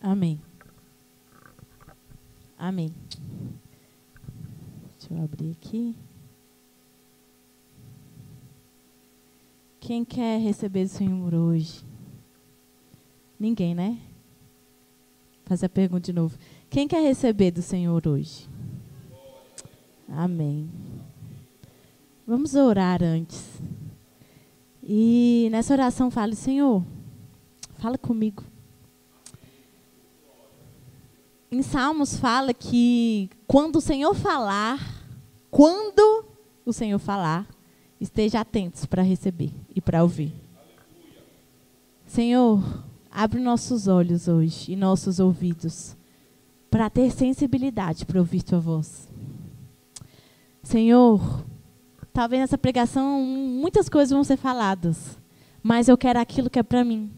Amém. Amém. Deixa eu abrir aqui. Quem quer receber do Senhor hoje? Ninguém, né? Vou fazer a pergunta de novo. Quem quer receber do Senhor hoje? Amém. Vamos orar antes. E nessa oração fale, Senhor, fala comigo. Em Salmos fala que quando o Senhor falar, esteja atentos para receber e para ouvir. Senhor, abre nossos olhos hoje e nossos ouvidos para ter sensibilidade para ouvir tua voz. Senhor, talvez nessa pregação muitas coisas vão ser faladas, mas eu quero aquilo que é para mim.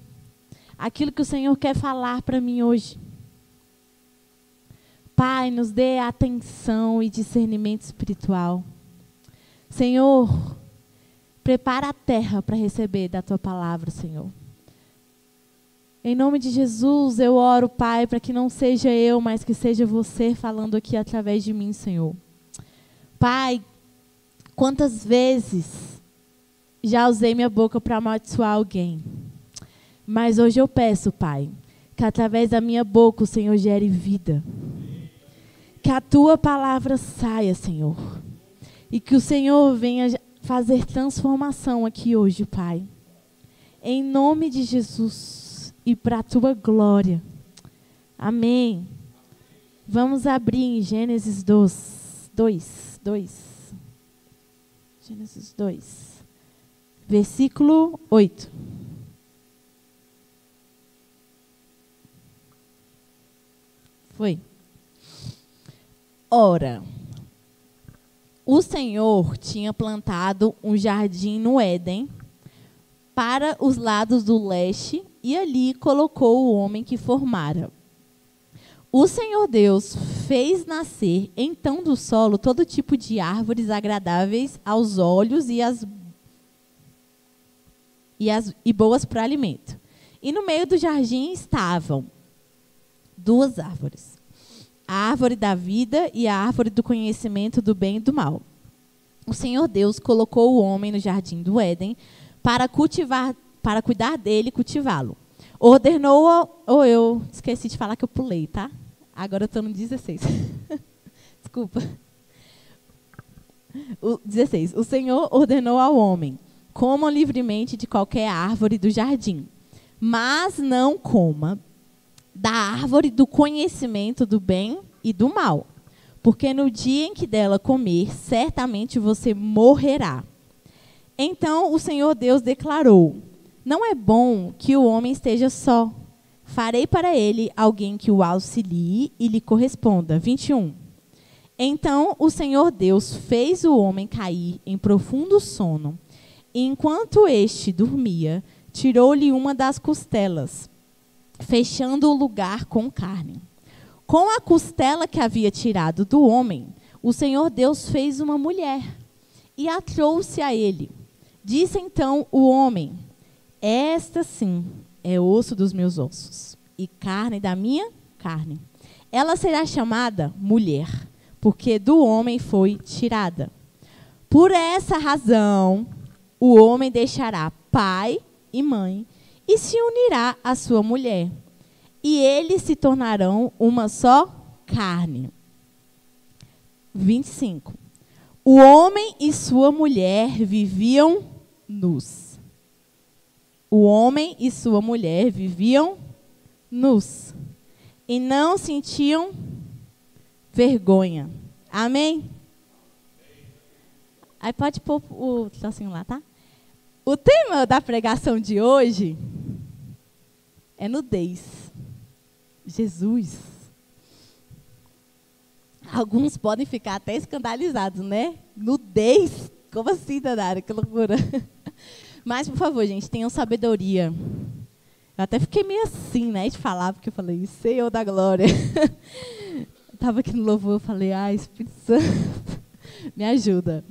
Aquilo que o Senhor quer falar para mim hoje. Pai, nos dê atenção e discernimento espiritual. Senhor, prepara a terra para receber da tua palavra, Senhor. Em nome de Jesus, eu oro, Pai, para que não seja eu, mas que seja você falando aqui através de mim, Senhor. Pai, quantas vezes já usei minha boca para amaldiçoar alguém. Mas hoje eu peço, Pai, que através da minha boca o Senhor gere vida. Que a tua palavra saia, Senhor. E que o Senhor venha fazer transformação aqui hoje, Pai. Em nome de Jesus e para a tua glória. Amém. Vamos abrir em Gênesis 2. Gênesis 2. Versículo 8. Foi. Ora, o Senhor tinha plantado um jardim no Éden para os lados do leste e ali colocou o homem que formara. O Senhor Deus fez nascer então do solo todo tipo de árvores agradáveis aos olhos e boas para alimento. E no meio do jardim estavam duas árvores. A árvore da vida e a árvore do conhecimento do bem e do mal. O Senhor Deus colocou o homem no jardim do Éden para cuidar dele e cultivá-lo. Ordenou, eu esqueci de falar que eu pulei, tá? Agora eu estou no 16. Desculpa. O 16. O Senhor ordenou ao homem: coma livremente de qualquer árvore do jardim, mas não coma da árvore do conhecimento do bem e do mal, porque no dia em que dela comer, certamente você morrerá. Então o Senhor Deus declarou: não é bom que o homem esteja só. Farei para ele alguém que o auxilie e lhe corresponda. 21. Então o Senhor Deus fez o homem cair em profundo sono, e enquanto este dormia, tirou-lhe uma das costelas, fechando o lugar com carne. Com a costela que havia tirado do homem, o Senhor Deus fez uma mulher e a trouxe a ele. Disse então o homem: esta sim é osso dos meus ossos e carne da minha carne. Ela será chamada mulher, porque do homem foi tirada. Por essa razão, o homem deixará pai e mãe e se unirá à sua mulher, e eles se tornarão uma só carne. 25. O homem e sua mulher viviam nus. O homem e sua mulher viviam nus e não sentiam vergonha. Amém? Aí pode pôr o trocinho lá, tá? O tema da pregação de hoje é nudez. Jesus. Alguns podem ficar até escandalizados, né? Nudez? Como assim, Danara? Que loucura. Mas, por favor, gente, tenham sabedoria. Eu até fiquei meio assim, né, de falar, porque eu falei, Senhor da glória. Estava aqui no louvor, eu falei, Espírito Santo, me ajuda.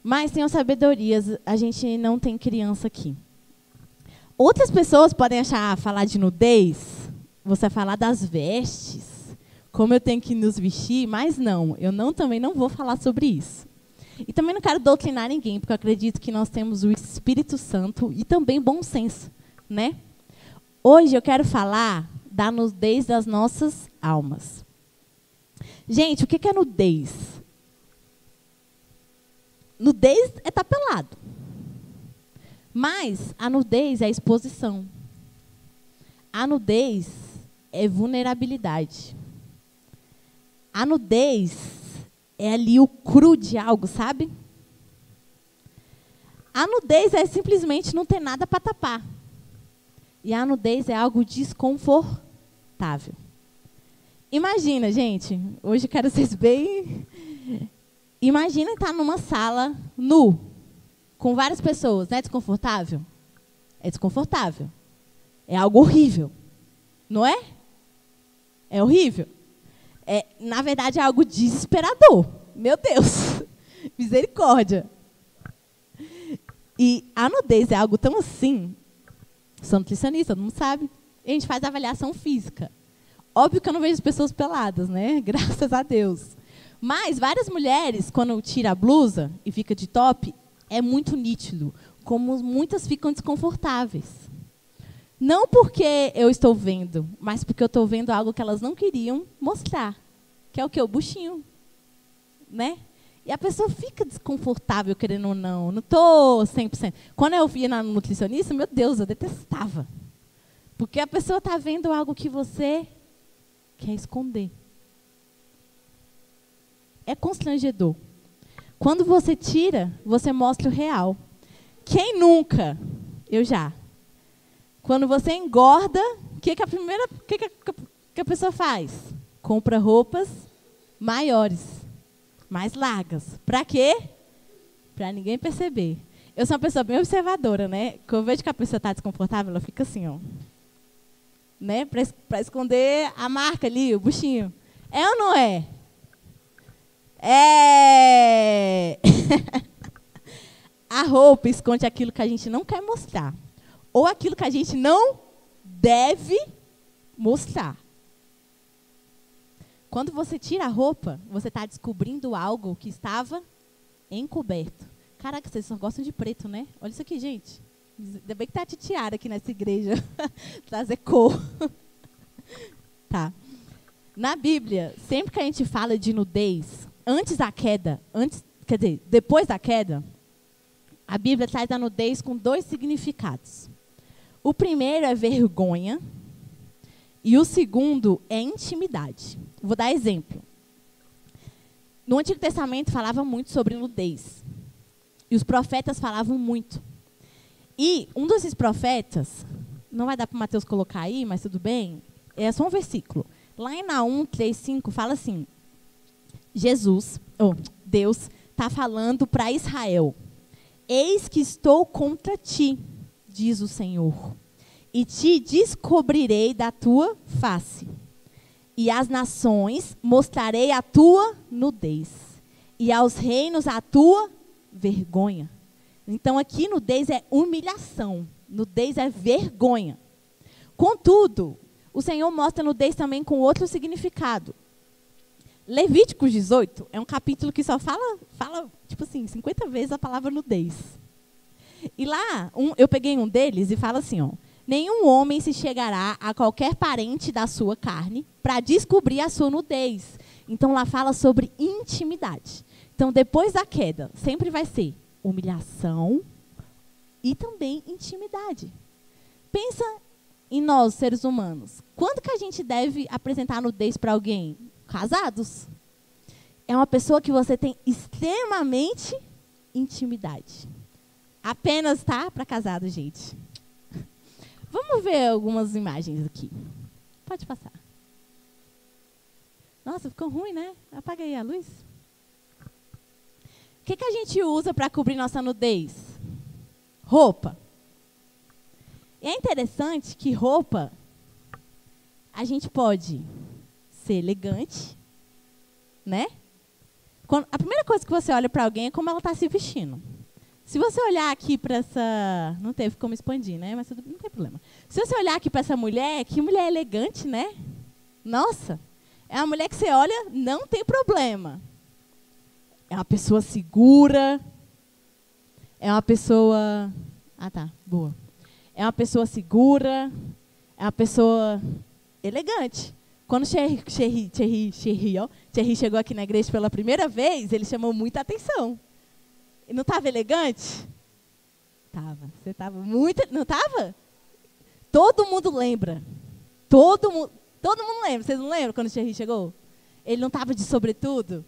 Mas tenham sabedoria, a gente não tem criança aqui. Outras pessoas podem achar, falar de nudez, você vai falar das vestes, como eu tenho que nos vestir, mas não, também não vou falar sobre isso. E também não quero doutrinar ninguém, porque eu acredito que nós temos o Espírito Santo e também bom senso, né? Hoje eu quero falar da nudez das nossas almas. Gente, o que é nudez? Nudez é estar pelado. Mas a nudez é a exposição. A nudez é vulnerabilidade. A nudez é ali o cru de algo, sabe? A nudez é simplesmente não ter nada para tapar. E a nudez é algo desconfortável. Imagina, gente, hoje eu quero vocês bem... Imagina estar numa sala nu, com várias pessoas. Não é desconfortável? É desconfortável. É algo horrível. Não é? É horrível. Na verdade, é algo desesperador. Meu Deus. Misericórdia. E a nudez é algo tão assim. Sou nutricionista, todo mundo sabe. A gente faz avaliação física. Óbvio que eu não vejo as pessoas peladas, né? Graças a Deus. Mas várias mulheres, quando tira a blusa e fica de top, é muito nítido. Como muitas ficam desconfortáveis. Não porque eu estou vendo, mas porque eu estou vendo algo que elas não queriam mostrar. Que é o quê? O buchinho. Né? E a pessoa fica desconfortável, querendo ou não. Não estou 100%. Quando eu ia na nutricionista, meu Deus, eu detestava. Porque a pessoa está vendo algo que você quer esconder. É constrangedor. Quando você tira, você mostra o real. Quem nunca? Eu já. Quando você engorda, o que a pessoa faz? Compra roupas maiores, mais largas. Para quê? Para ninguém perceber. Eu sou uma pessoa bem observadora, né? Quando eu vejo que a pessoa está desconfortável, ela fica assim, ó. Né? Para esconder a marca ali, o buchinho. É ou não é? É! A roupa esconde aquilo que a gente não quer mostrar. Ou aquilo que a gente não deve mostrar. Quando você tira a roupa, você está descobrindo algo que estava encoberto. Caraca, vocês só gostam de preto, né? Olha isso aqui, gente. Ainda bem que está a titiara aqui nessa igreja. Trazer cor. Tá. Na Bíblia, sempre que a gente fala de nudez, depois da queda, a Bíblia traz a nudez com 2 significados. O primeiro é vergonha e o segundo é intimidade. Vou dar exemplo. No Antigo Testamento falava muito sobre nudez. E os profetas falavam muito. E um desses profetas, não vai dar para o Mateus colocar aí, mas tudo bem, é só um versículo. Lá em Naum 3:5 fala assim, Deus está falando para Israel. Eis que estou contra ti, diz o Senhor, e te descobrirei da tua face. E às nações mostrarei a tua nudez, e aos reinos a tua vergonha. Então aqui nudez é humilhação, nudez é vergonha. Contudo, o Senhor mostra nudez também com outro significado. Levíticos 18 é um capítulo que só fala, tipo assim, 50 vezes a palavra nudez. E lá, eu peguei um deles e fala assim, ó, nenhum homem se chegará a qualquer parente da sua carne para descobrir a sua nudez. Então lá fala sobre intimidade. Então depois da queda, sempre vai ser humilhação e também intimidade. Pensa em nós, seres humanos. Quando que a gente deve apresentar nudez para alguém? Casados. É uma pessoa que você tem extremamente intimidade. Apenas, tá? Para casado, gente. Vamos ver algumas imagens aqui. Pode passar. Nossa, ficou ruim, né? Apaga aí a luz. O que a gente usa para cobrir nossa nudez? Roupa. E é interessante que roupa, a gente pode ser elegante, né? A primeira coisa que você olha para alguém é como ela está se vestindo. Se você olhar aqui para essa... Não teve como expandir, né? Mas não tem problema. Se você olhar aqui para essa mulher, que mulher elegante, né? Nossa, é uma mulher que você olha, não tem problema. É uma pessoa segura. É uma pessoa... Ah, tá, boa. É uma pessoa segura. É uma pessoa elegante. Quando Thierry chegou aqui na igreja pela primeira vez, ele chamou muita atenção. E não estava elegante? Tava. Você estava muito... Não estava? Todo mundo lembra. Todo mundo lembra. Vocês não lembram quando o Thierry chegou? Ele não estava de sobretudo?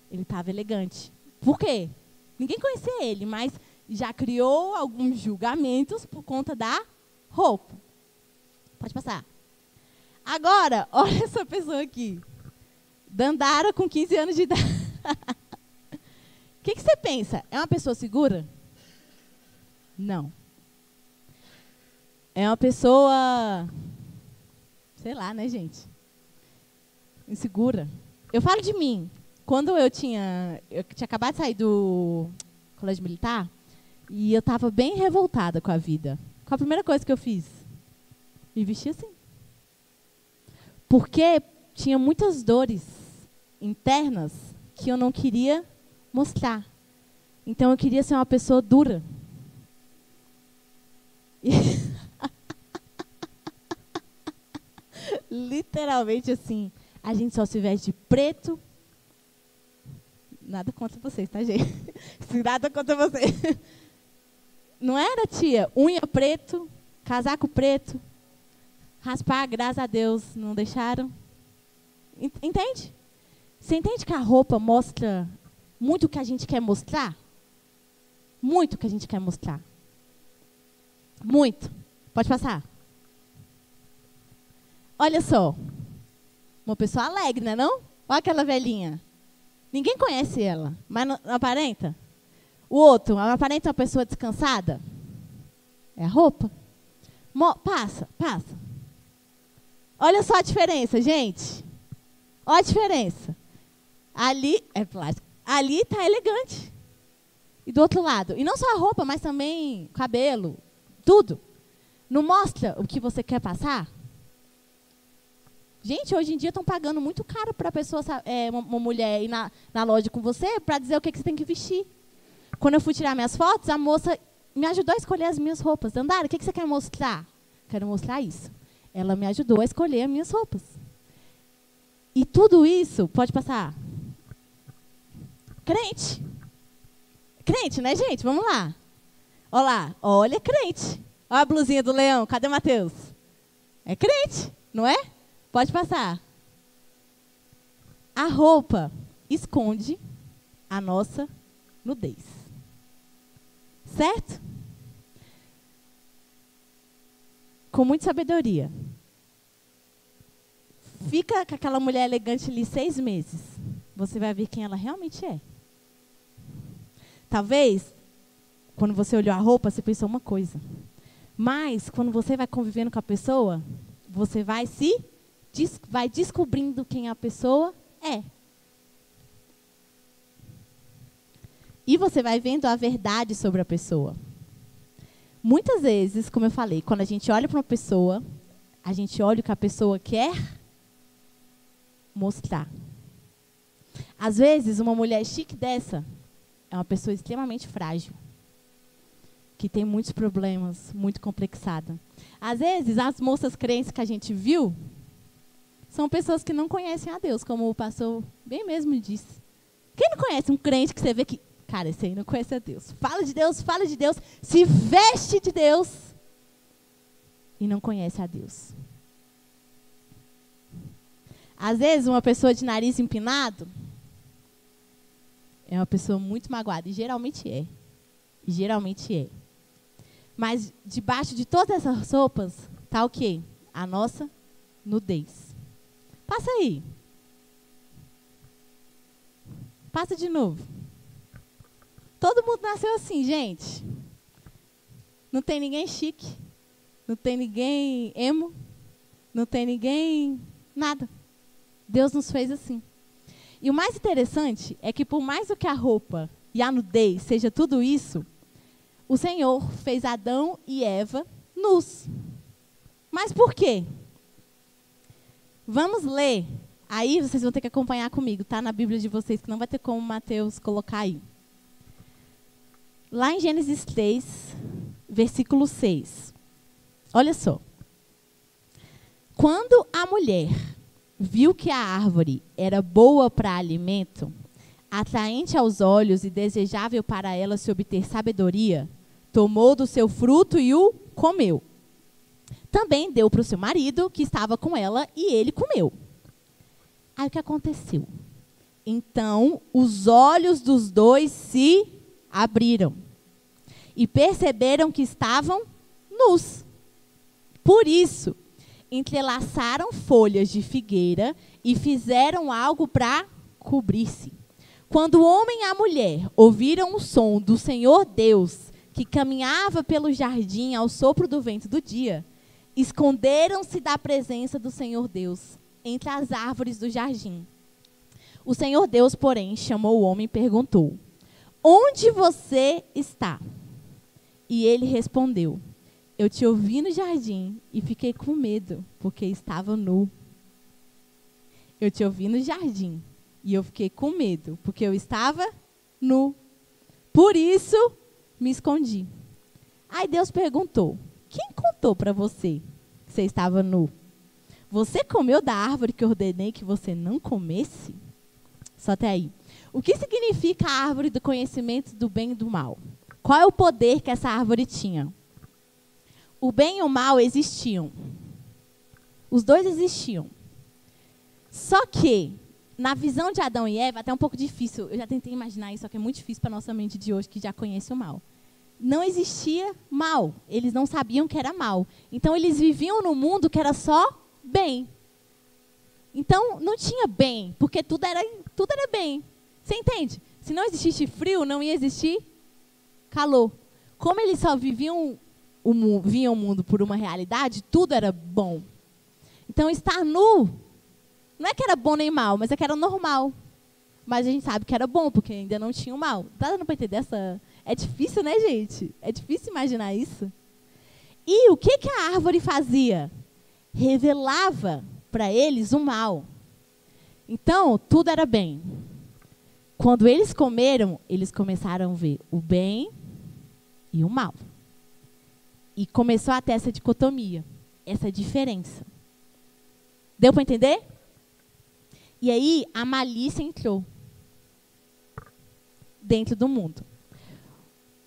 Ele estava elegante. Por quê? Ninguém conhecia ele, mas já criou alguns julgamentos por conta da roupa. Pode passar. Agora, olha essa pessoa aqui. Dandara com 15 anos de idade. O que você pensa? É uma pessoa segura? Não. É uma pessoa... Sei lá, né, gente? Insegura. Eu falo de mim. Quando eu tinha acabado de sair do colégio militar e eu estava bem revoltada com a vida. Qual a primeira coisa que eu fiz? Me vesti assim. Porque tinha muitas dores internas que eu não queria mostrar. Então eu queria ser uma pessoa dura. Literalmente assim, a gente só se veste de preto. Nada contra vocês, tá, gente? Nada contra vocês. Não era, tia? Unha preto, casaco preto, raspar, graças a Deus, não deixaram. Entende? Você entende que a roupa mostra muito o que a gente quer mostrar? Muito o que a gente quer mostrar. Muito. Pode passar. Olha só. Uma pessoa alegre, não é não? Olha aquela velhinha. Ninguém conhece ela, mas não aparenta. O outro, aparenta uma pessoa descansada? É a roupa. Passa. Olha só a diferença, gente. Olha a diferença. Ali é plástico. Ali está elegante. E do outro lado. E não só a roupa, mas também cabelo. Tudo. Não mostra o que você quer passar? Gente, hoje em dia estão pagando muito caro para a pessoa, uma mulher ir na loja com você para dizer o que você tem que vestir. Quando eu fui tirar minhas fotos, a moça me ajudou a escolher as minhas roupas. Dandara, o que você quer mostrar? Quero mostrar isso. Ela me ajudou a escolher as minhas roupas. E tudo isso, pode passar. Crente. Crente, né, gente? Vamos lá. Olha lá. Olha, crente. Olha a blusinha do leão. Cadê Mateus? É crente, não é? Pode passar. A roupa esconde a nossa nudez. Certo? Com muita sabedoria. Fica com aquela mulher elegante ali 6 meses. Você vai ver quem ela realmente é. Talvez, quando você olhou a roupa, você pensou uma coisa. Mas, quando você vai convivendo com a pessoa, você vai descobrindo quem a pessoa é. E você vai vendo a verdade sobre a pessoa. Muitas vezes, como eu falei, quando a gente olha para uma pessoa, a gente olha o que a pessoa quer mostrar. Às vezes, uma mulher chique dessa é uma pessoa extremamente frágil, que tem muitos problemas, muito complexada. Às vezes, as moças crentes que a gente viu são pessoas que não conhecem a Deus, como o pastor bem mesmo disse. Quem não conhece um crente que você vê que, cara, esse aí não conhece a Deus. Fala de Deus, se veste de Deus e não conhece a Deus. Às vezes, uma pessoa de nariz empinado é uma pessoa muito magoada, e geralmente é. Mas debaixo de todas essas roupas está o quê? A nossa nudez. Passa aí. Passa de novo. Todo mundo nasceu assim, gente. Não tem ninguém chique. Não tem ninguém emo. Não tem ninguém nada. Deus nos fez assim. E o mais interessante é que por mais do que a roupa e a nudez seja tudo isso, o Senhor fez Adão e Eva nus. Mas por quê? Vamos ler. Aí vocês vão ter que acompanhar comigo, tá? Na Bíblia de vocês, que não vai ter como Mateus colocar aí. Lá em Gênesis 3, versículo 6. Olha só. Quando a mulher viu que a árvore era boa para alimento, atraente aos olhos e desejável para ela se obter sabedoria, tomou do seu fruto e o comeu. Também deu para o seu marido, que estava com ela, e ele comeu. Aí o que aconteceu? Então, os olhos dos dois se abriram e perceberam que estavam nus. Por isso, entrelaçaram folhas de figueira e fizeram algo para cobrir-se. Quando o homem e a mulher ouviram o som do Senhor Deus, que caminhava pelo jardim ao sopro do vento do dia, esconderam-se da presença do Senhor Deus entre as árvores do jardim. O Senhor Deus, porém, chamou o homem e perguntou: onde você está? E ele respondeu: eu te ouvi no jardim e fiquei com medo, porque estava nu. Eu te ouvi no jardim e eu fiquei com medo, porque eu estava nu. Por isso, me escondi. Aí Deus perguntou: quem contou para você que você estava nu? Você comeu da árvore que eu ordenei que você não comesse? Só até aí. O que significa a árvore do conhecimento do bem e do mal? Qual é o poder que essa árvore tinha? O bem e o mal existiam. Os dois existiam. Só que, na visão de Adão e Eva, até um pouco difícil. Eu já tentei imaginar isso, só que é muito difícil para a nossa mente de hoje, que já conhece o mal. Não existia mal. Eles não sabiam que era mal. Então, eles viviam num mundo que era só bem. Então, não tinha bem, porque tudo era bem. Você entende? Se não existisse frio, não ia existir calor. Como eles só viam o mundo por uma realidade, tudo era bom. Então, estar nu, não é que era bom nem mal, mas é que era normal. Mas a gente sabe que era bom, porque ainda não tinha o mal. Tá dando para entender essa... É difícil, né, gente? É difícil imaginar isso. E o que a árvore fazia? Revelava para eles o mal. Então, tudo era bem. Quando eles comeram, eles começaram a ver o bem e o mal. E começou a ter essa dicotomia, essa diferença. Deu para entender? E aí, a malícia entrou dentro do mundo.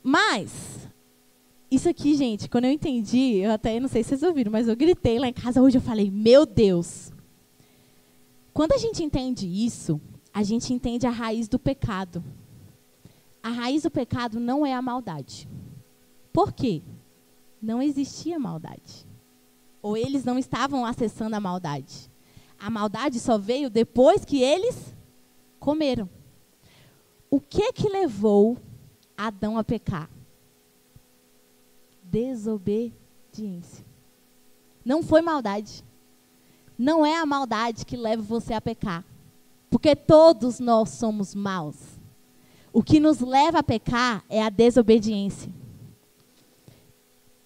Mas, isso aqui, gente, quando eu entendi, eu até não sei se vocês ouviram, mas eu gritei lá em casa hoje, eu falei: meu Deus! Quando a gente entende isso, a gente entende a raiz do pecado. A raiz do pecado não é a maldade. Por quê? Não existia maldade. Ou eles não estavam acessando a maldade. A maldade só veio depois que eles comeram. O que levou Adão a pecar? Desobediência. Não foi maldade. Não é a maldade que leva você a pecar. Porque todos nós somos maus. O que nos leva a pecar é a desobediência.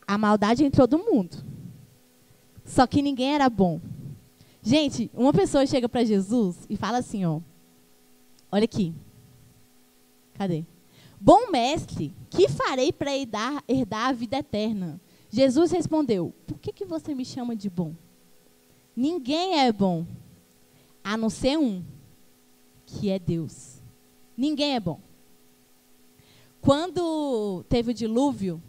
A maldade entrou do mundo. Só que ninguém era bom. Gente, uma pessoa chega para Jesus e fala assim, ó. Olha aqui. Cadê? Bom mestre, que farei para herdar a vida eterna? Jesus respondeu: por que você me chama de bom? Ninguém é bom, a não ser um, que é Deus. Ninguém é bom. Quando teve o dilúvio,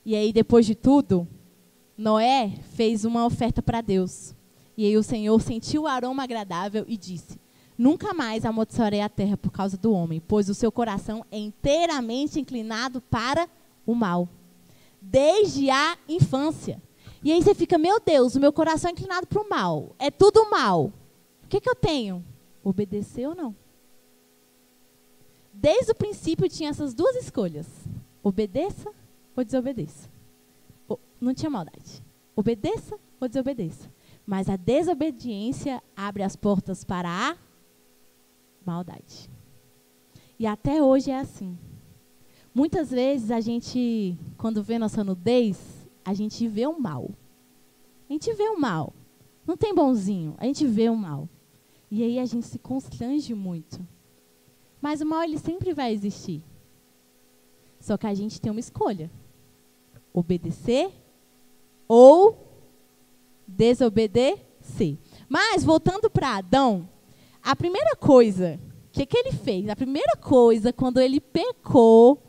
e aí depois de tudo, Noé fez uma oferta para Deus. E aí o Senhor sentiu o aroma agradável e disse: nunca mais amaldiçoarei a terra por causa do homem, pois o seu coração é inteiramente inclinado para o mal, desde a infância. E aí você fica: meu Deus, o meu coração é inclinado para o mal, é tudo mal. O que eu tenho? Obedecer ou não? Desde o princípio tinha essas duas escolhas: obedeça ou desobedeça. Não tinha maldade. Obedeça ou desobedeça. Mas a desobediência abre as portas para a maldade. E até hoje é assim. Muitas vezes a gente, quando vê nossa nudez, a gente vê o mal. A gente vê o mal. Não tem bonzinho, a gente vê o mal. E aí a gente se constrange muito. Mas o mal, ele sempre vai existir. Só que a gente tem uma escolha. Obedecer ou desobedecer. Mas, voltando para Adão, a primeira coisa que ele fez, a primeira coisa quando ele pecou,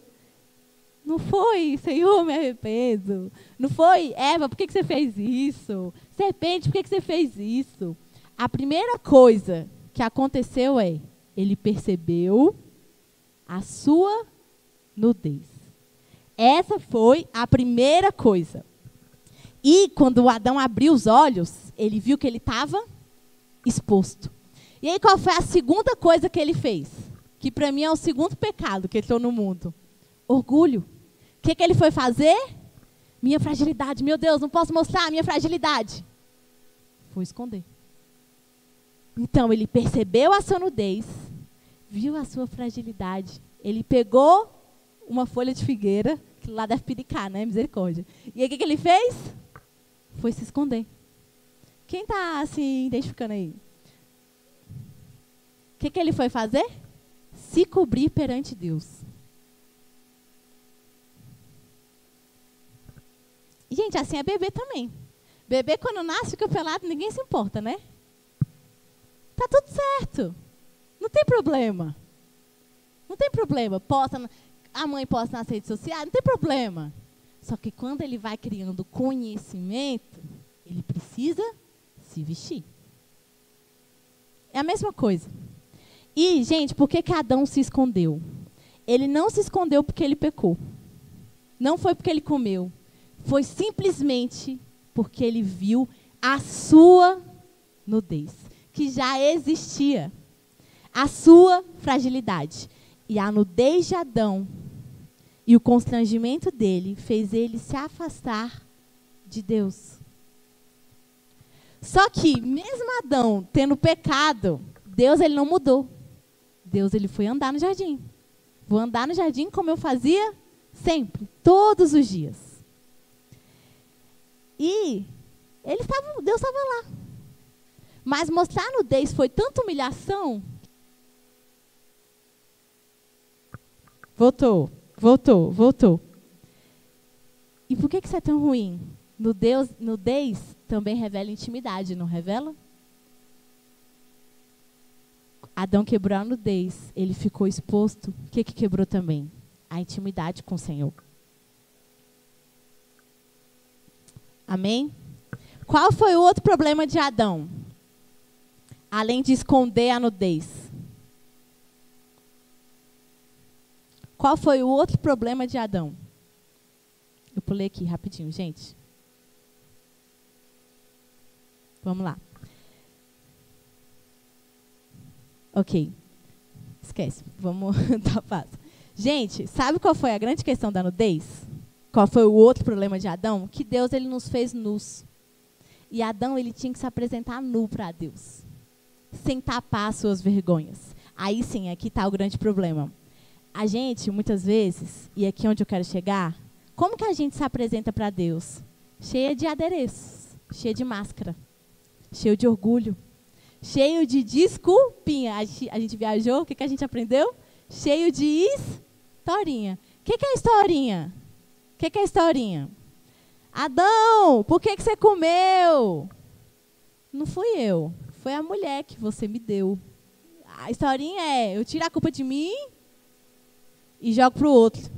não foi, Senhor, me arrependo. Não foi, Eva, por que você fez isso? Serpente, por que você fez isso? A primeira coisa que aconteceu é, ele percebeu a sua nudez. Essa foi a primeira coisa. E quando Adão abriu os olhos, ele viu que ele estava exposto. E aí qual foi a segunda coisa que ele fez? Que para mim é o segundo pecado que entrou no mundo. Orgulho. O que ele foi fazer? Minha fragilidade. Meu Deus, não posso mostrar a minha fragilidade. Foi esconder. Então ele percebeu a sua nudez, viu a sua fragilidade. Ele pegou uma folha de figueira, que lá deve pidicar, né? Misericórdia. E aí o que ele fez? Foi se esconder. Quem está se identificando aí? O que ele foi fazer? Se cobrir perante Deus. E, gente, assim é bebê também. Bebê, quando nasce, fica pelado, ninguém se importa, né? Tá tudo certo. Não tem problema. Não tem problema. A mãe posta nas redes sociais, não tem problema. Só que quando ele vai criando conhecimento, ele precisa se vestir. É a mesma coisa. E, gente, por que Adão se escondeu? Ele não se escondeu porque ele pecou. Não foi porque ele comeu. Foi simplesmente porque ele viu a sua nudez, que já existia. A sua fragilidade. E a nudez de Adão e o constrangimento dele fez ele se afastar de Deus. Só que, mesmo Adão tendo pecado, Deus ele não mudou. Deus ele foi andar no jardim. Vou andar no jardim como eu fazia sempre, todos os dias. E Deus estava lá. Mas mostrar nudez foi tanta humilhação. Voltou. E por que isso é tão ruim? Nudez também revela intimidade, não revela? Adão quebrou a nudez, ele ficou exposto. O que quebrou também? A intimidade com o Senhor. Amém? Qual foi o outro problema de Adão? Além de esconder a nudez. Qual foi o outro problema de Adão? Eu pulei aqui rapidinho, gente. Vamos lá. Ok. Esquece. Vamos dar passo. Gente, sabe qual foi a grande questão da nudez? Qual foi o outro problema de Adão? Que Deus ele nos fez nus. E Adão ele tinha que se apresentar nu para Deus. Sem tapar suas vergonhas. Aí sim, aqui está o grande problema. A gente, muitas vezes, e aqui onde eu quero chegar, como que a gente se apresenta para Deus? Cheia de adereços, cheia de máscara, cheio de orgulho, cheio de desculpinha. A gente viajou, o que a gente aprendeu? Cheio de historinha. O que é historinha? O que é historinha? Adão, por que você comeu? Não fui eu, foi a mulher que você me deu. A historinha é, eu tiro a culpa de mim e jogo para o outro.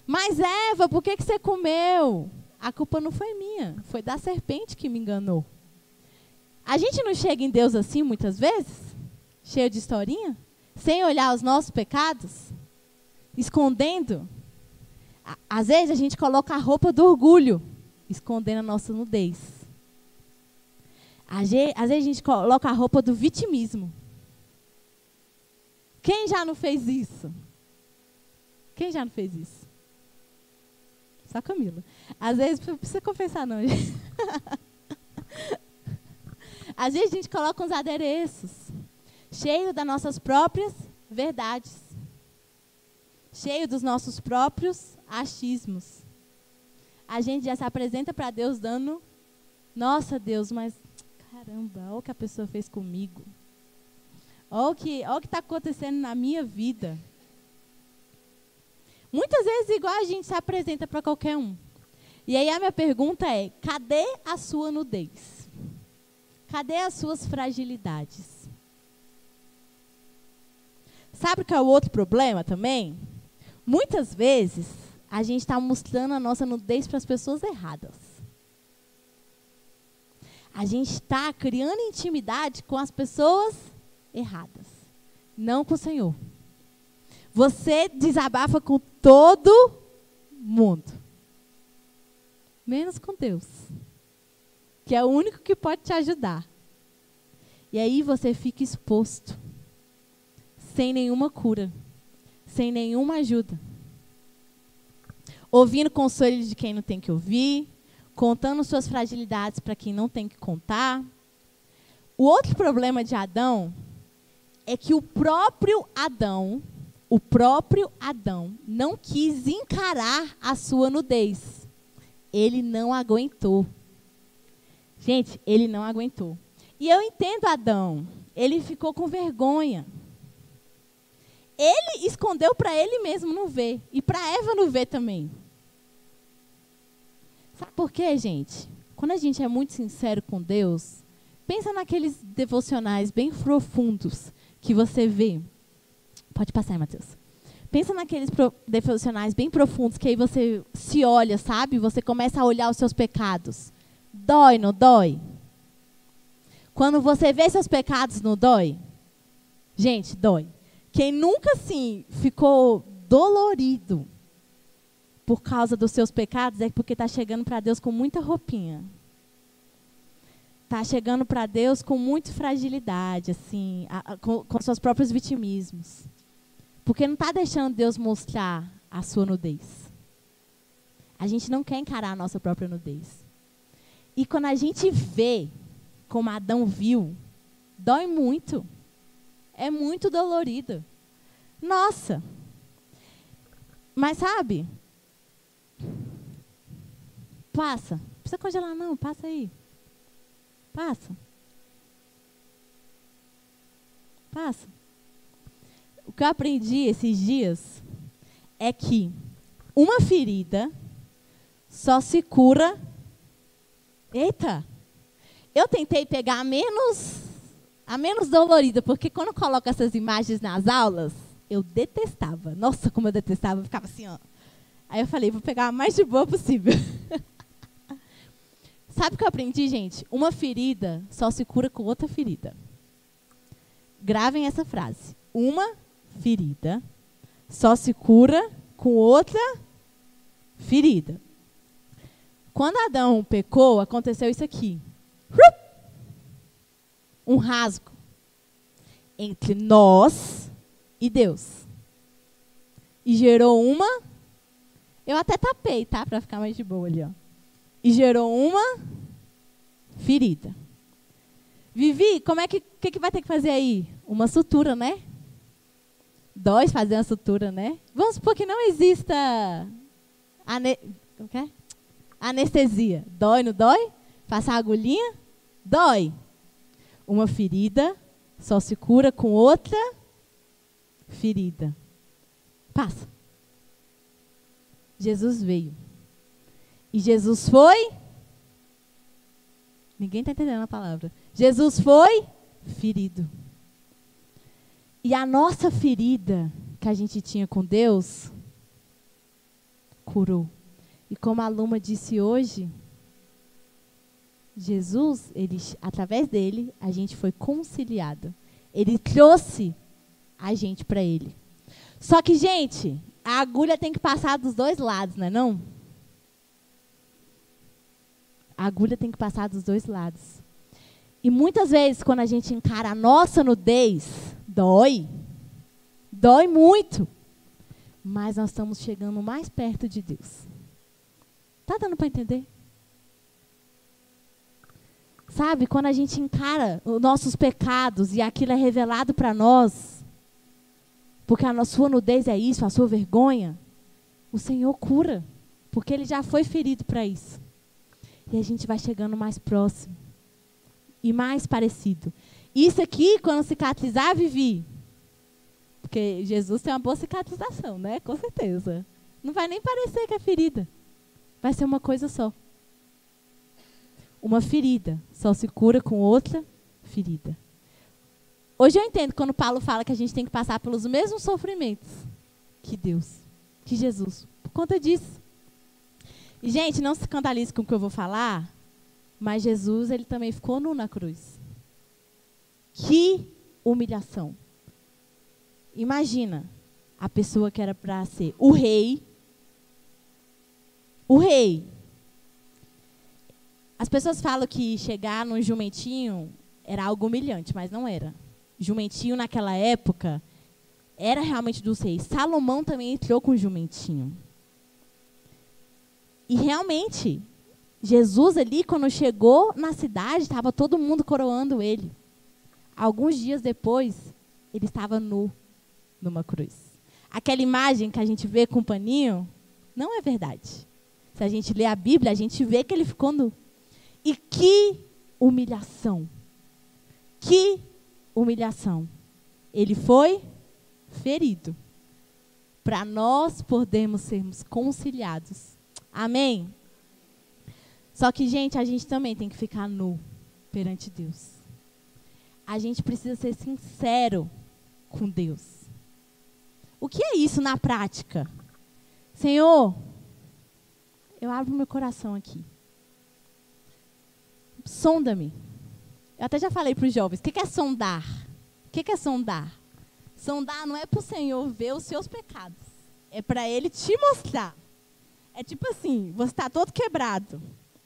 Mas Eva, por que você comeu? A culpa não foi minha, foi da serpente que me enganou. A gente não chega em Deus assim muitas vezes? Cheio de historinha? Sem olhar os nossos pecados? Escondendo? Às vezes a gente coloca a roupa do orgulho, escondendo a nossa nudez. Às vezes a gente coloca a roupa do vitimismo. Quem já não fez isso? Quem já não fez isso? Só Camila. Às vezes, não precisa confessar não, gente. Às vezes a gente coloca uns adereços, cheio das nossas próprias verdades. cheio dos nossos próprios achismos. A gente já se apresenta para Deus dando, nossa Deus, mas caramba, olha o que a pessoa fez comigo. Olha o que está acontecendo na minha vida. Muitas vezes igual a gente se apresenta para qualquer um. E aí a minha pergunta é, cadê a sua nudez? Cadê as suas fragilidades? Sabe qual é o outro problema também? Muitas vezes a gente está mostrando a nossa nudez para as pessoas erradas. A gente está criando intimidade com as pessoas erradas, não com o Senhor. Você desabafa com todo mundo, menos com Deus, que é o único que pode te ajudar. E aí você fica exposto, sem nenhuma cura, sem nenhuma ajuda. Ouvindo conselho de quem não tem que ouvir, contando suas fragilidades para quem não tem que contar. O outro problema de Adão é que o próprio Adão não quis encarar a sua nudez. Ele não aguentou. Gente, ele não aguentou. E eu entendo Adão. Ele ficou com vergonha. Ele escondeu para ele mesmo não ver. E para Eva não ver também. Sabe por quê, gente? Quando a gente é muito sincero com Deus, pensa naqueles devocionais bem profundos que você vê. Pode passar aí, Matheus. Pensa naqueles devocionais bem profundos que aí você se olha, sabe? Você começa a olhar os seus pecados. Dói, não dói? Quando você vê seus pecados, não dói? Gente, dói. Quem nunca, assim, ficou dolorido por causa dos seus pecados é porque está chegando para Deus com muita roupinha. Está chegando para Deus com muita fragilidade, assim, com seus próprios vitimismos. Porque não está deixando Deus mostrar a sua nudez. A gente não quer encarar a nossa própria nudez. E quando a gente vê, como Adão viu, dói muito. É muito dolorido. Nossa! Mas sabe? Passa. Não precisa congelar não, passa aí. Passa. Passa. O que eu aprendi esses dias é que uma ferida só se cura... Eita! Eu tentei pegar a menos dolorida, porque quando eu coloco essas imagens nas aulas, eu detestava. Nossa, como eu detestava, eu ficava assim, ó. Aí eu falei, vou pegar a mais de boa possível. Sabe o que eu aprendi, gente? Uma ferida só se cura com outra ferida. Gravem essa frase. Uma ferida só se cura com outra ferida. Quando Adão pecou, aconteceu isso aqui. Um rasgo entre nós e Deus. E gerou uma... Eu até tapei, tá? Para ficar mais de boa ali, ó. E gerou uma ferida. Vivi, como é que vai ter que fazer aí? Uma sutura, né? Dói fazer uma sutura, né? Vamos supor que não exista como que é? Anestesia. Dói, não dói? Passar a agulhinha? Dói. Uma ferida só se cura com outra ferida. Passa. Jesus veio. E Jesus foi... Ninguém está entendendo a palavra. Jesus foi ferido. E a nossa ferida que a gente tinha com Deus curou. E como a Luma disse hoje, Jesus, através dele, a gente foi conciliado. Ele trouxe a gente para ele. Só que, gente, a agulha tem que passar dos dois lados, não é não? A agulha tem que passar dos dois lados. E muitas vezes, quando a gente encara a nossa nudez, dói. Dói muito. Mas nós estamos chegando mais perto de Deus. Tá dando para entender? Sabe, quando a gente encara os nossos pecados e aquilo é revelado para nós, porque a sua nudez é isso, a sua vergonha, o Senhor cura, porque Ele já foi ferido para isso. E a gente vai chegando mais próximo e mais parecido. Isso aqui, quando cicatrizar, Vivi, porque Jesus tem uma boa cicatrização, né? Com certeza. Não vai nem parecer que é ferida. Vai ser uma coisa só. Uma ferida só se cura com outra ferida. Hoje eu entendo quando Paulo fala que a gente tem que passar pelos mesmos sofrimentos que Deus, que Jesus. Por conta disso. E, gente, não se escandalize com o que eu vou falar, mas Jesus, ele também ficou nu na cruz. Que humilhação. Imagina a pessoa que era para ser o rei. O rei. As pessoas falam que chegar num jumentinho era algo humilhante, mas não era. Jumentinho naquela época era realmente dos reis. Salomão também entrou com jumentinho. E realmente, Jesus ali, quando chegou na cidade, estava todo mundo coroando ele. Alguns dias depois, ele estava nu numa cruz. Aquela imagem que a gente vê com o paninho, não é verdade. Se a gente lê a Bíblia, a gente vê que ele ficou nu. E que humilhação. Que humilhação. Ele foi ferido. Para nós podermos sermos conciliados. Amém? Só que, gente, a gente também tem que ficar nu perante Deus. A gente precisa ser sincero com Deus. O que é isso na prática? Senhor, eu abro meu coração aqui. Sonda-me. Eu até já falei para os jovens, o que é sondar? O que é sondar? Sondar não é para o Senhor ver os seus pecados. É para Ele te mostrar. É tipo assim, você está todo quebrado.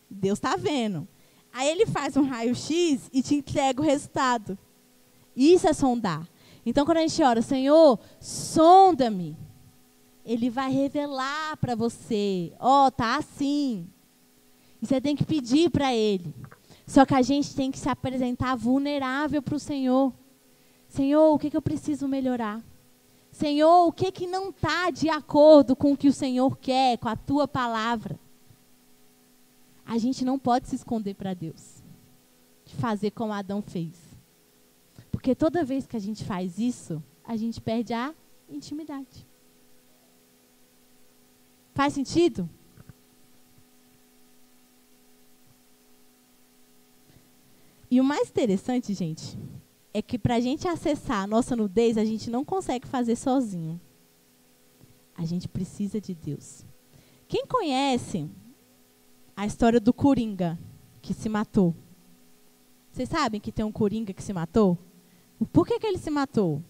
Deus está vendo. Aí Ele faz um raio-x e te entrega o resultado. Isso é sondar. Então, quando a gente ora, Senhor, sonda-me. Ele vai revelar para você. Tá assim. E você tem que pedir para Ele. Só que a gente tem que se apresentar vulnerável para o Senhor. Senhor, o que eu preciso melhorar? Senhor, o que não está de acordo com o que o Senhor quer, com a tua palavra? A gente não pode se esconder para Deus. De fazer como Adão fez. Porque toda vez que a gente faz isso, a gente perde a intimidade. Faz sentido? E o mais interessante, gente, é que para a gente acessar a nossa nudez, a gente não consegue fazer sozinho. A gente precisa de Deus. Quem conhece a história do Coringa, que se matou? Vocês sabem que tem um Coringa que se matou? Por que ele se matou?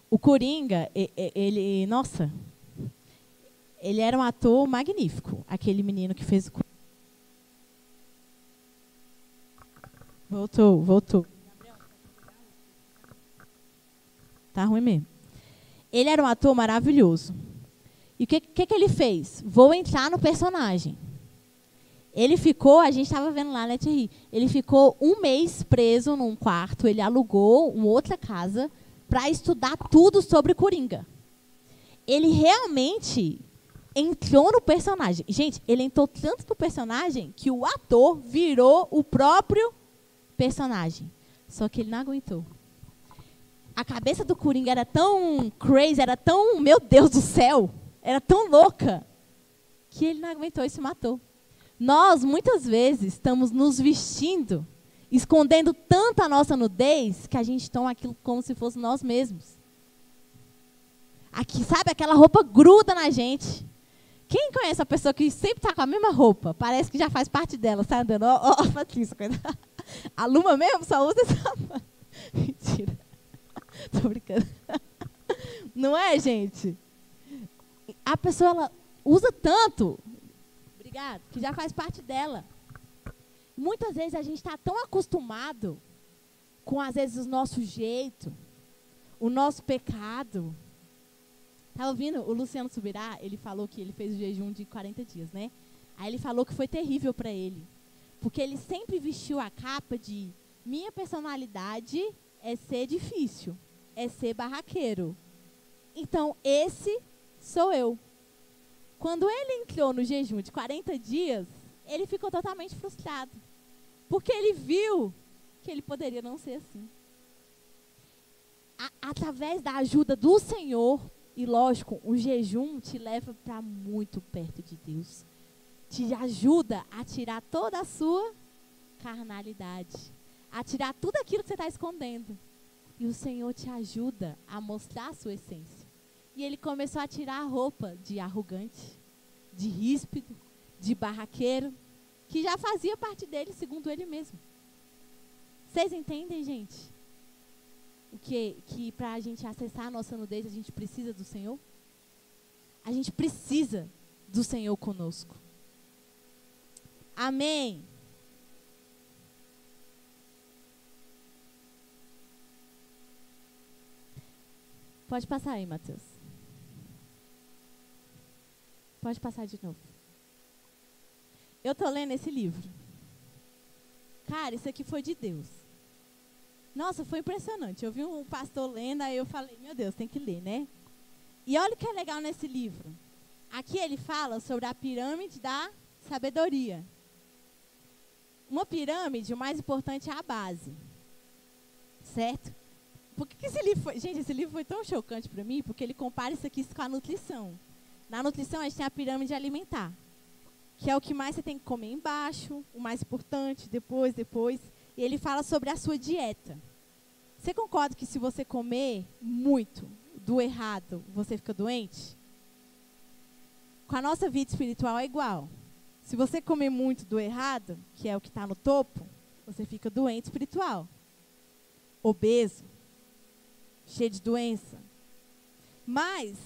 O Coringa, ele era um ator magnífico. Aquele menino que fez o Coringa. Voltou. Tá ruim mesmo. Ele era um ator maravilhoso. E o que ele fez? Vou entrar no personagem. Ele ficou, a gente estava vendo lá, né, Thierry? Ele ficou 1 mês preso num quarto. Ele alugou uma outra casa para estudar tudo sobre Coringa. Ele realmente entrou no personagem. Gente, ele entrou tanto no personagem que o ator virou o próprio personagem. Só que ele não aguentou. A cabeça do Coringa era tão crazy, era tão, meu Deus do céu, era tão louca, que ele não aguentou e se matou. Nós, muitas vezes, estamos nos vestindo, escondendo tanto a nossa nudez, que a gente toma aquilo como se fosse nós mesmos. Aqui, sabe, aquela roupa gruda na gente. Quem conhece a pessoa que sempre está com a mesma roupa? Parece que já faz parte dela, sai andando. Patrícia, coitada. A Luma mesmo só usa essa roupa. Mentira. Tô brincando. Não é, gente? A pessoa, ela usa tanto, obrigado, que já faz parte dela. Muitas vezes a gente está tão acostumado com, às vezes, o nosso jeito, o nosso pecado. Tá ouvindo? O Luciano Subirá, ele falou que ele fez o jejum de 40 dias, né? Aí ele falou que foi terrível para ele. Porque ele sempre vestiu a capa de minha personalidade é ser difícil. é ser barraqueiro. Então, esse sou eu. Quando ele entrou no jejum de 40 dias, ele ficou totalmente frustrado. Porque ele viu que ele poderia não ser assim. Através da ajuda do Senhor, e lógico, o jejum te leva para muito perto de Deus. Te ajuda a tirar toda a sua carnalidade. A tirar tudo aquilo que você está escondendo. E o Senhor te ajuda a mostrar a sua essência. E ele começou a tirar a roupa de arrogante, de ríspido, de barraqueiro, que já fazia parte dele, segundo ele mesmo. Vocês entendem, gente? Que para a gente acessar a nossa nudez, a gente precisa do Senhor? A gente precisa do Senhor conosco. Amém. Pode passar aí, Matheus. Pode passar de novo. Eu tô lendo esse livro. Cara, isso aqui foi de Deus. Nossa, foi impressionante. Eu vi um pastor lendo, aí eu falei, meu Deus, tem que ler, né? E olha o que é legal nesse livro. Aqui ele fala sobre a pirâmide da sabedoria. Uma pirâmide, o mais importante é a base. Certo? Por que esse livro foi... Gente, esse livro foi tão chocante para mim, porque ele compara isso aqui com a nutrição. Na nutrição, a gente tem a pirâmide alimentar, que é o que mais você tem que comer embaixo, o mais importante, depois. E ele fala sobre a sua dieta. Você concorda que se você comer muito do errado, você fica doente? Com a nossa vida espiritual é igual. Se você comer muito do errado, que é o que está no topo, você fica doente espiritual. Obeso. Cheio de doença. Mas,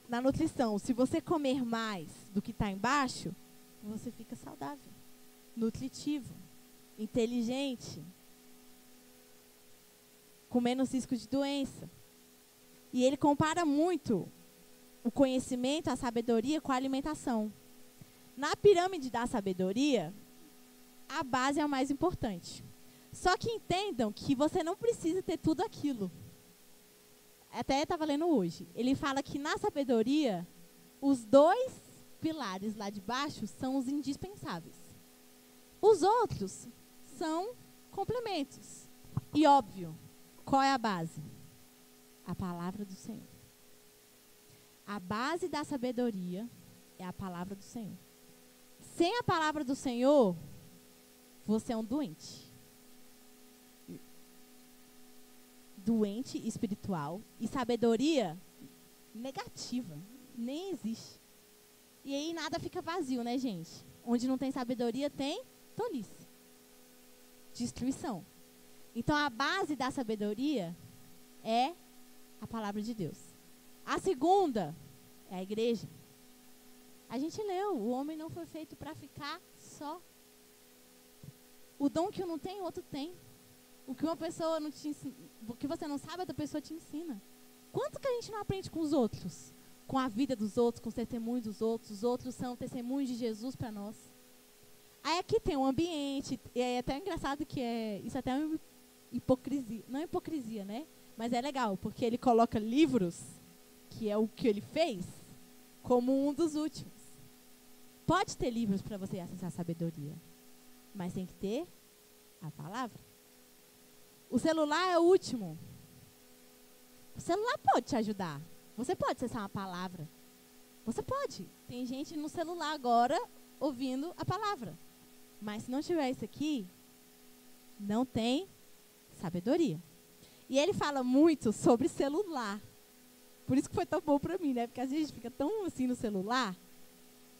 na nutrição, se você comer mais do que está embaixo, você fica saudável, nutritivo, inteligente, com menos risco de doença. E ele compara muito o conhecimento, a sabedoria com a alimentação. Na pirâmide da sabedoria, a base é a mais importante. Só que entendam que você não precisa ter tudo aquilo. Até estava lendo hoje. Ele fala que na sabedoria, os 2 pilares lá de baixo são os indispensáveis. Os outros são complementos. E óbvio, qual é a base? A palavra do Senhor. A base da sabedoria é a palavra do Senhor. Sem a palavra do Senhor, você é um doente. Doente espiritual. E sabedoria negativa. Nem existe. E aí nada fica vazio, né, gente? Onde não tem sabedoria, tem tolice. Destruição. Então, a base da sabedoria é a palavra de Deus. A segunda é a igreja. A gente leu, o homem não foi feito para ficar só. O dom que um não tem, o outro tem. O que uma pessoa não te ensina, o que você não sabe, outra pessoa te ensina. Quanto que a gente não aprende com os outros? Com a vida dos outros, com os testemunhos dos outros. Os outros são testemunhos de Jesus para nós. Aí aqui tem um ambiente, e é até engraçado que isso até é uma hipocrisia. Não é hipocrisia, né? Mas é legal, porque ele coloca livros, que é o que ele fez, como um dos últimos. Pode ter livros para você acessar a sabedoria, mas tem que ter a palavra. O celular é o último. O celular pode te ajudar. Você pode acessar uma palavra. Você pode. Tem gente no celular agora ouvindo a palavra. Mas se não tiver isso aqui, não tem sabedoria. E ele fala muito sobre celular. Por isso que foi tão bom para mim, né? Porque às vezes a gente fica tão assim no celular.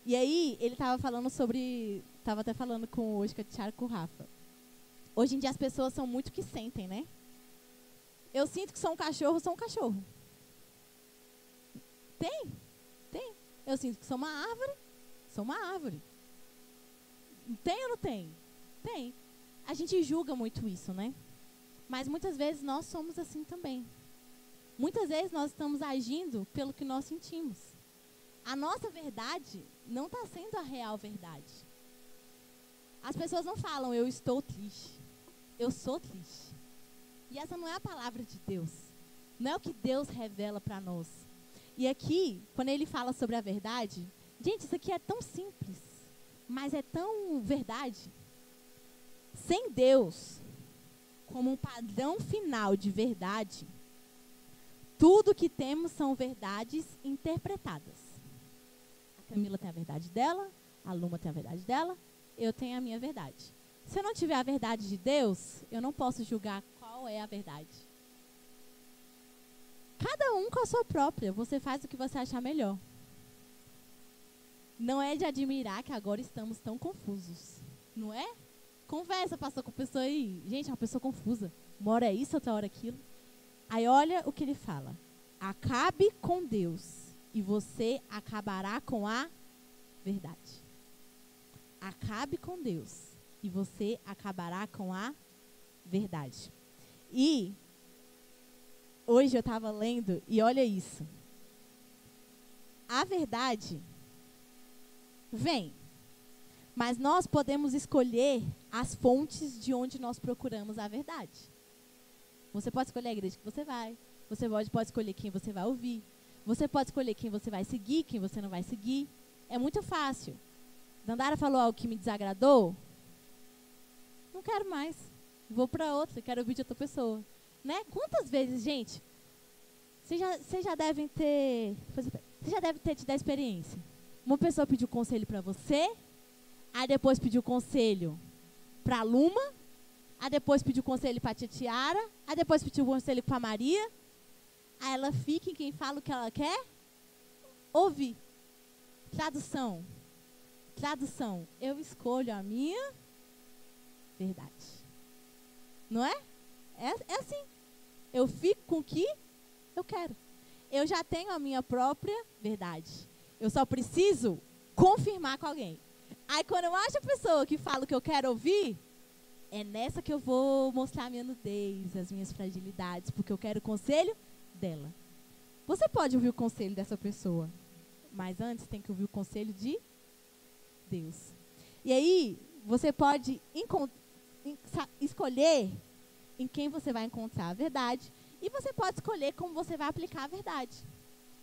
E aí ele estava falando sobre... Estava até falando hoje com a Tiara e com o Rafa. Hoje em dia as pessoas são muito o que sentem, né? Eu sinto que sou um cachorro, sou um cachorro. Tem. Eu sinto que sou uma árvore. Tem ou não tem? Tem. A gente julga muito isso, né? Mas muitas vezes nós somos assim também. Muitas vezes nós estamos agindo pelo que nós sentimos. A nossa verdade não está sendo a real verdade. As pessoas não falam, eu estou triste. Eu sou triste. E essa não é a palavra de Deus. Não é o que Deus revela para nós. E aqui, quando ele fala sobre a verdade, gente, isso aqui é tão simples, mas é tão verdade. Sem Deus como um padrão final de verdade, tudo que temos são verdades interpretadas. A Camila tem a verdade dela, a Luma tem a verdade dela, eu tenho a minha verdade. Se eu não tiver a verdade de Deus, eu não posso julgar qual é a verdade. Cada um com a sua própria, você faz o que você achar melhor. Não é de admirar que agora estamos tão confusos, não é? Conversa, passou com a pessoa aí. Gente, é uma pessoa confusa. Uma hora é isso, outra hora é aquilo. Aí olha o que ele fala. Acabe com Deus e você acabará com a verdade. Acabe com Deus e você acabará com a verdade. E hoje eu estava lendo e olha isso. A verdade vem. Mas nós podemos escolher as fontes de onde nós procuramos a verdade. Você pode escolher a igreja que você vai. Você pode escolher quem você vai ouvir. Você pode escolher quem você vai seguir, quem você não vai seguir. É muito fácil. Dandara falou algo que me desagradou. Não quero mais. Vou para outra, quero ouvir de outra pessoa. Né? Quantas vezes, gente, vocês já devem ter tido a experiência. Uma pessoa pediu conselho para você, aí depois pediu conselho para a Luma, aí depois pediu conselho para a Tia Tiara, aí depois pediu conselho para a Maria. Aí ela fica em quem fala o que ela quer ouvir. Tradução. Eu escolho a minha verdade. Não é? É assim. Eu fico com o que eu quero. Eu já tenho a minha própria verdade. Eu só preciso confirmar com alguém. Aí quando eu acho a pessoa que fala o que eu quero ouvir, é nessa que eu vou mostrar a minha nudez, as minhas fragilidades, porque eu quero o conselho dela. Você pode ouvir o conselho dessa pessoa, mas antes tem que ouvir o conselho de Deus. E aí, você pode escolher em quem você vai encontrar a verdade, e você pode escolher como você vai aplicar a verdade.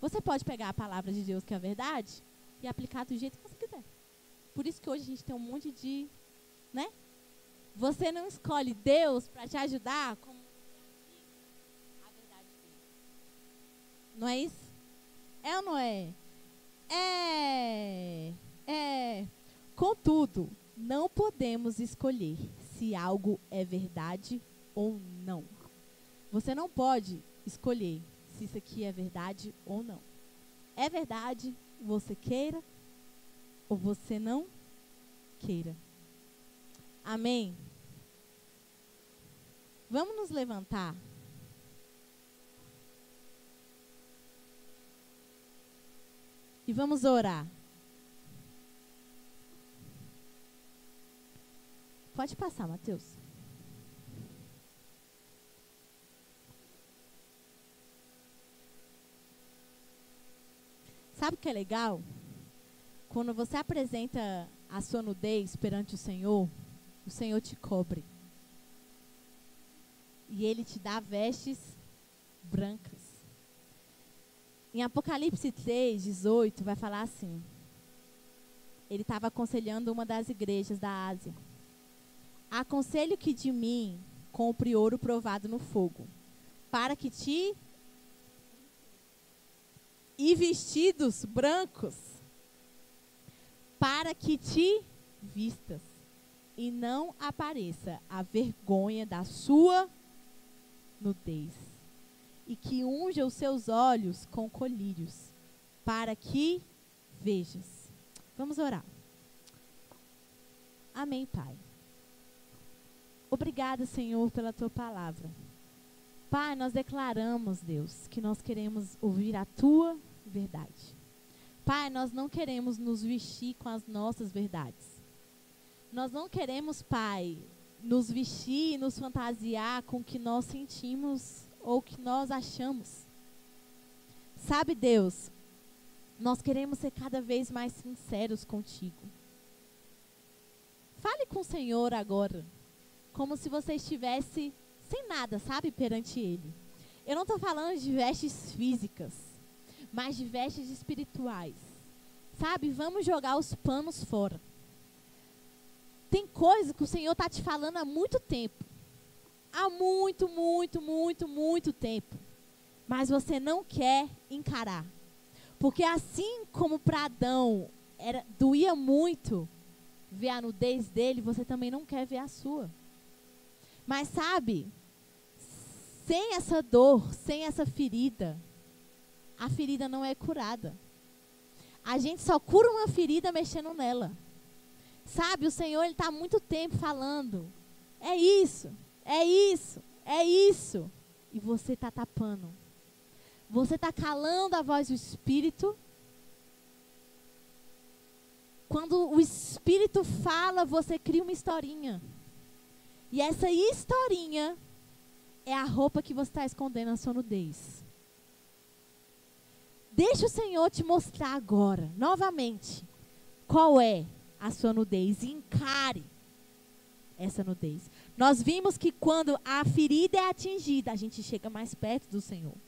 Você pode pegar a palavra de Deus, que é a verdade, e aplicar do jeito que você quiser. Por isso que hoje a gente tem um monte de, né? Você não escolhe Deus para te ajudar como a verdade dele. Não é isso? É ou não é? É. Contudo, não podemos escolher se algo é verdade ou não. Você não pode escolher se isso aqui é verdade ou não. É verdade, você queira ou você não queira. Amém? Vamos nos levantar. E vamos orar. Pode passar, Mateus. Sabe o que é legal? Quando você apresenta a sua nudez perante o Senhor te cobre. E Ele te dá vestes brancas. Em Apocalipse 3:18 vai falar assim. Ele estava aconselhando uma das igrejas da Ásia. Aconselho que de mim compre ouro provado no fogo, para que te... E vestidos brancos, para que te vistas, e não apareça a vergonha da sua nudez. E que unja os seus olhos com colírios, para que vejas. Vamos orar. Amém, Pai. Obrigada, Senhor, pela Tua palavra. Pai, nós declaramos, Deus, que nós queremos ouvir a Tua verdade. Pai, nós não queremos nos vestir com as nossas verdades. Nós não queremos, Pai, nos vestir e nos fantasiar com o que nós sentimos ou que nós achamos. Sabe, Deus, nós queremos ser cada vez mais sinceros contigo. Fale com o Senhor agora, como se você estivesse sem nada, sabe, perante Ele. Eu não estou falando de vestes físicas, mas de vestes espirituais. Sabe, vamos jogar os panos fora. Tem coisa que o Senhor está te falando há muito tempo. Há muito, muito, muito, muito tempo. Mas você não quer encarar. Porque assim como para Adão doía muito ver a nudez dele, você também não quer ver a sua. Mas sabe, sem essa dor, sem essa ferida, a ferida não é curada. A gente só cura uma ferida mexendo nela. Sabe, o Senhor está há muito tempo falando, é isso, é isso, é isso. E você está tapando. Você está calando a voz do Espírito. Quando o Espírito fala, você cria uma historinha. E essa historinha é a roupa que você está escondendo na sua nudez. Deixa o Senhor te mostrar agora, novamente, qual é a sua nudez. E encare essa nudez. Nós vimos que quando a ferida é atingida, a gente chega mais perto do Senhor.